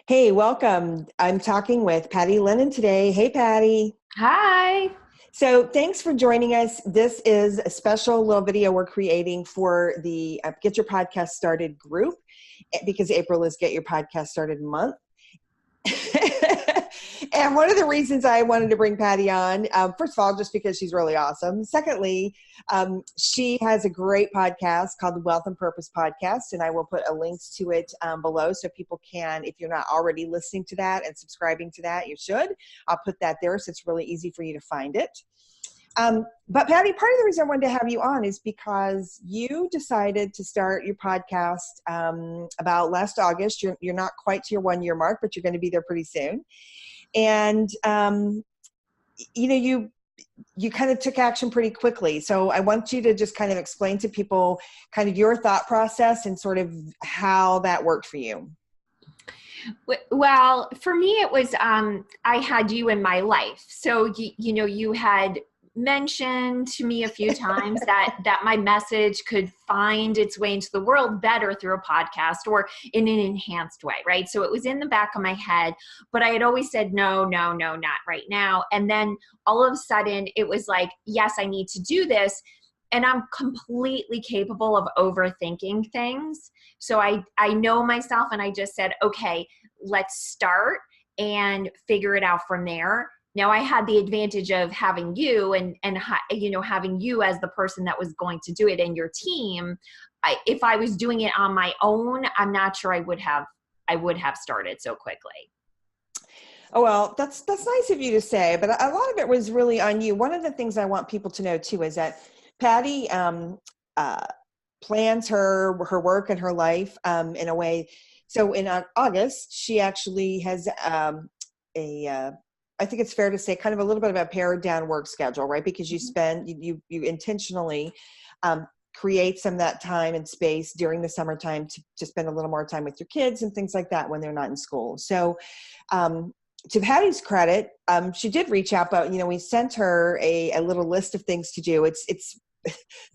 Hey, welcome. I'm talking with Patty Lennon today. Hey, Patty. Hi. So thanks for joining us. This is a special little video we're creating for the Get Your Podcast Started group because April is Get Your Podcast Started month. And one of the reasons I wanted to bring Patty on, first of all, just because she's really awesome. Secondly, she has a great podcast called the Wealth and Purpose Podcast, and I will put a links to it below so people can, if you're not already listening to that and subscribing to that, you should. I'll put that there so it's really easy for you to find it. But Patty, part of the reason I wanted to have you on is because you decided to start your podcast about last August. You're not quite to your 1 year mark, but you're going to be there pretty soon. And, you kind of took action pretty quickly. So I want you to just kind of explain to people kind of your thought process and sort of how that worked for you. Well, for me, it was, I had you in my life. So, you had mentioned to me a few times that my message could find its way into the world better through a podcast or in an enhanced way, right? So it was in the back of my head, but I had always said, no, not right now. And then all of a sudden it was like, yes, I need to do this. And I'm completely capable of overthinking things. So I know myself, and I just said, okay, let's start and figure it out from there. Now I had the advantage of having you and having you as the person that was going to do it and your team. If I was doing it on my own, I'm not sure I would have started so quickly. Oh, well, that's nice of you to say, but a lot of it was really on you. One of the things I want people to know too is that Patty plans her work and her life in a way. So in August, she actually has I think it's fair to say kind of a little bit of a pared down work schedule, right? Because you you intentionally create some of that time and space during the summertime to spend a little more time with your kids and things like that when they're not in school. So to Patty's credit, she did reach out, but we sent her a little list of things to do. It's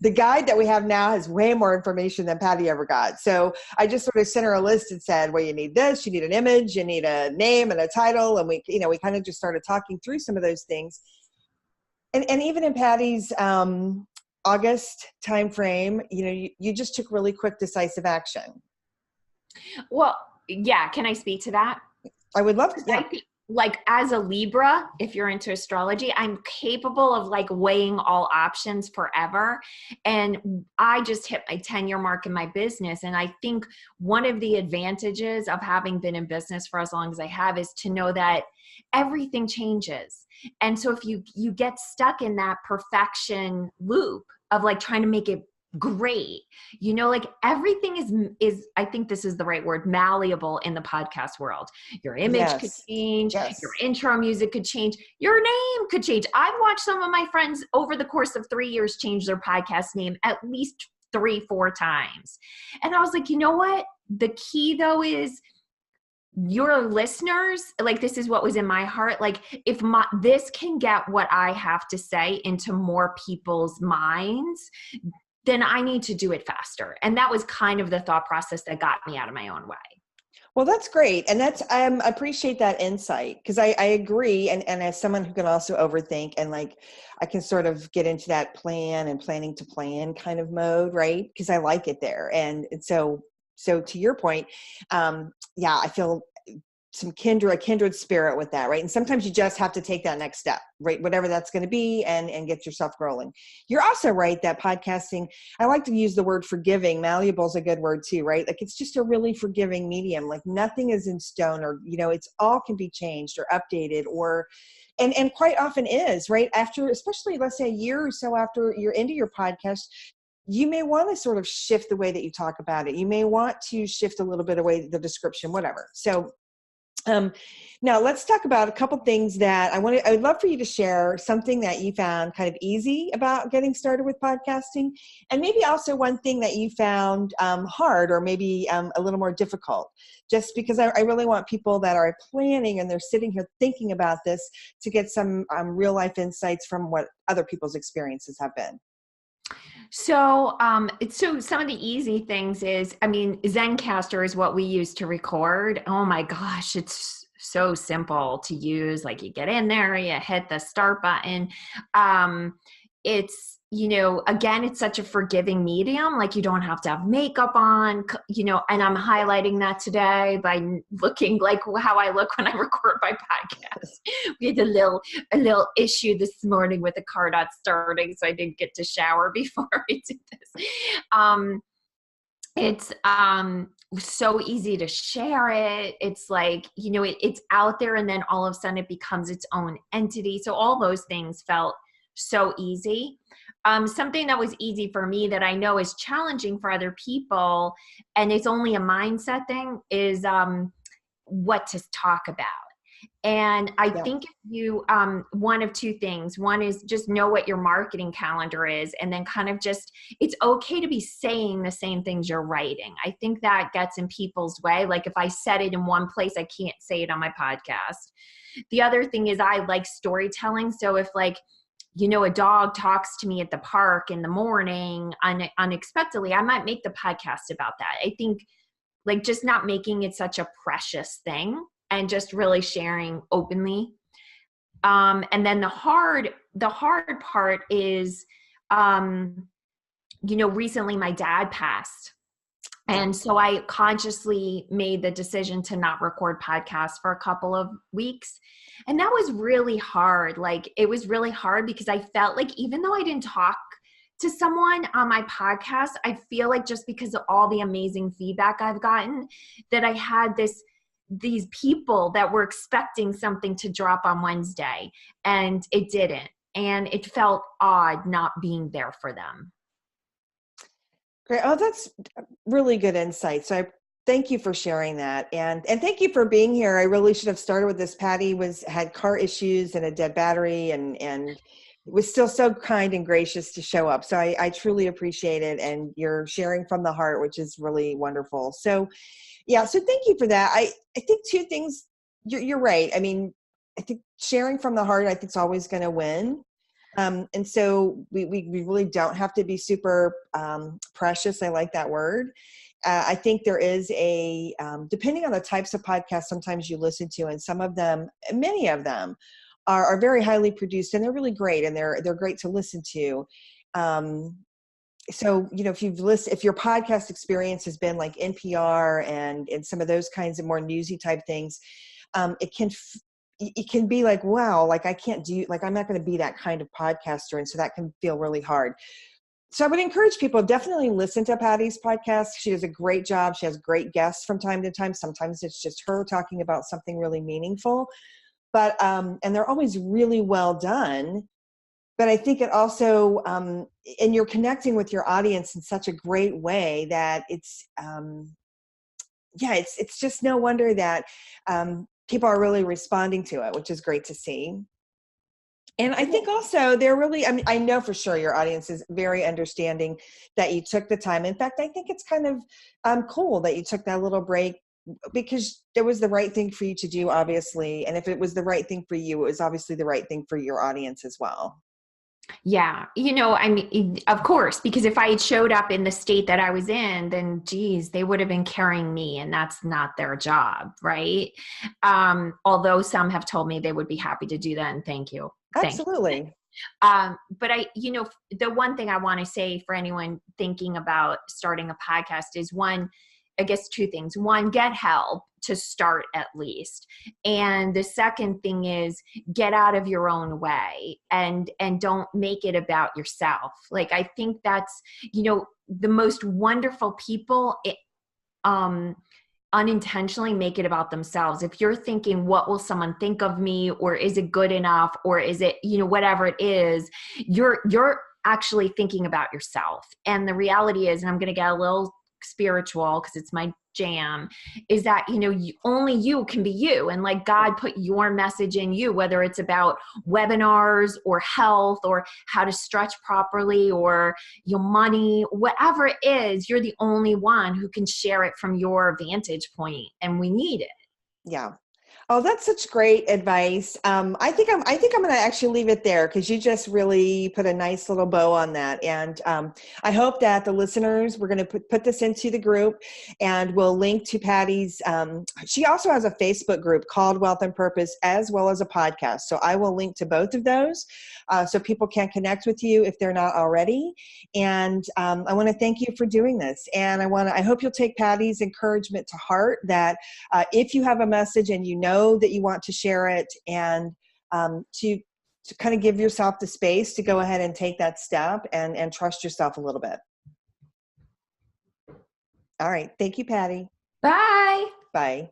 the guide that we have now has way more information than Patty ever got. So I just sort of sent her a list and said, well, you need this, you need an image, you need a name and a title. And we kind of just started talking through some of those things. And even in Patty's August timeframe, you just took really quick, decisive action. Well, yeah. Can I speak to that? I would love to. Yeah. I think, like, as a Libra, if you're into astrology, I'm capable of weighing all options forever. And I just hit my 10-year mark in my business. And I think one of the advantages of having been in business for as long as I have is to know that everything changes. And so if you get stuck in that perfection loop of trying to make it great, everything is I think this is the right word, malleable in the podcast world. Your image could change. Yes. Your intro music could change. Your name could change. I've watched some of my friends over the course of 3 years change their podcast name at least 3-4 times. And I was like, you know what? The key though is your listeners, this is what was in my heart. If this can get what I have to say into more people's minds, then I need to do it faster. And that was kind of the thought process that got me out of my own way. Well, that's great. And that's, I appreciate that insight because I agree. And as someone who can also overthink and I can sort of get into that plan and planning to plan kind of mode, right? Because I like it there. And so to your point, I feel a kindred spirit with that, right? And sometimes you just have to take that next step, right? Whatever that's going to be and get yourself rolling. You're also right that podcasting, I like to use the word forgiving. Malleable is a good word too, right? It's just a really forgiving medium. Nothing is in stone or, it's all can be changed or updated and quite often is, right? After, especially let's say a year or so after you're into your podcast, you may want to sort of shift the way that you talk about it. You may want to shift a little bit away the description, whatever. So now let's talk about a couple things that I would love for you to share something that you found kind of easy about getting started with podcasting, and maybe also one thing that you found hard or maybe a little more difficult, just because I really want people that are planning and they're sitting here thinking about this to get some real life insights from what other people's experiences have been. So some of the easy things is, I mean, Zencaster is what we use to record. Oh my gosh, it's so simple to use. Like you get in there, you hit the start button. It's, again, it's such a forgiving medium. Like you don't have to have makeup on, and I'm highlighting that today by looking like how I look when I record my podcast. We had a little issue this morning with the car not starting, so I didn't get to shower before I did this. It's so easy to share it. It's like, it's out there, and then all of a sudden it becomes its own entity. So all those things felt so easy. Something that was easy for me that I know is challenging for other people, and it's only a mindset thing, is what to talk about. And I think if you, one of two things. One is just know what your marketing calendar is, and then kind of just, it's okay to be saying the same things you're writing. I think that gets in people's way. Like if I said it in one place, I can't say it on my podcast. The other thing is I like storytelling. So if a dog talks to me at the park in the morning unexpectedly, I might make the podcast about that. I think just not making it such a precious thing and just really sharing openly. And then the hard part is, recently my dad passed. And so I consciously made the decision to not record podcasts for a couple of weeks. And that was really hard. It was really hard because I felt like even though I didn't talk to someone on my podcast, I feel like just because of all the amazing feedback I've gotten, that I had these people that were expecting something to drop on Wednesday, and it didn't. And it felt odd not being there for them. Great. Oh, that's really good insight. So I thank you for sharing that. And thank you for being here. I really should have started with this. Patty had car issues and a dead battery, and was still so kind and gracious to show up. So I truly appreciate it. And you're sharing from the heart, which is really wonderful. So yeah, so thank you for that. I think two things, you're right. I mean, I think sharing from the heart, I think, is always going to win. And so we really don't have to be super precious. I like that word. I think there is depending on the types of podcasts sometimes you listen to, and some of them, many of them are very highly produced, and they're really great, and they're great to listen to. So, if your podcast experience has been like NPR and some of those kinds of more newsy type things, it can be like, wow, I can't do, I'm not going to be that kind of podcaster. And so that can feel really hard. So I would encourage people, definitely listen to Patty's podcast. She does a great job. She has great guests from time to time. Sometimes it's just her talking about something really meaningful, but, and they're always really well done. But I think it also, and you're connecting with your audience in such a great way that it's just no wonder that people are really responding to it, which is great to see. And I think also they're really, I know for sure your audience is very understanding that you took the time. In fact, I think it's kind of cool that you took that little break, because it was the right thing for you to do, obviously. And if it was the right thing for you, it was obviously the right thing for your audience as well. Yeah. Of course, because if I had showed up in the state that I was in, then geez, they would have been carrying me, and that's not their job. Right. Although some have told me they would be happy to do that. And thank you. Absolutely. But the one thing I want to say for anyone thinking about starting a podcast is I guess two things. One, get help to start at least. And the second thing is get out of your own way and don't make it about yourself. I think that's, the most wonderful people, unintentionally make it about themselves. If you're thinking, what will someone think of me? Or is it good enough? Or is it, whatever it is, you're actually thinking about yourself. And the reality is, and I'm going to get a little spiritual because it's my jam, is that only you can be you, and God put your message in you, whether it's about webinars or health or how to stretch properly or your money, whatever it is, you're the only one who can share it from your vantage point, and we need it. Yeah. Oh, that's such great advice. I think I'm going to actually leave it there because you just really put a nice little bow on that. And I hope that the listeners, we're going to put this into the group, and we'll link to Patty's. She also has a Facebook group called Wealth and Purpose, as well as a podcast. So I will link to both of those so people can connect with you if they're not already. And I want to thank you for doing this. And I hope you'll take Patty's encouragement to heart that if you have a message and you know that you want to share it, and to kind of give yourself the space to go ahead and take that step and trust yourself a little bit. All right. Thank you, Patty. Bye. Bye.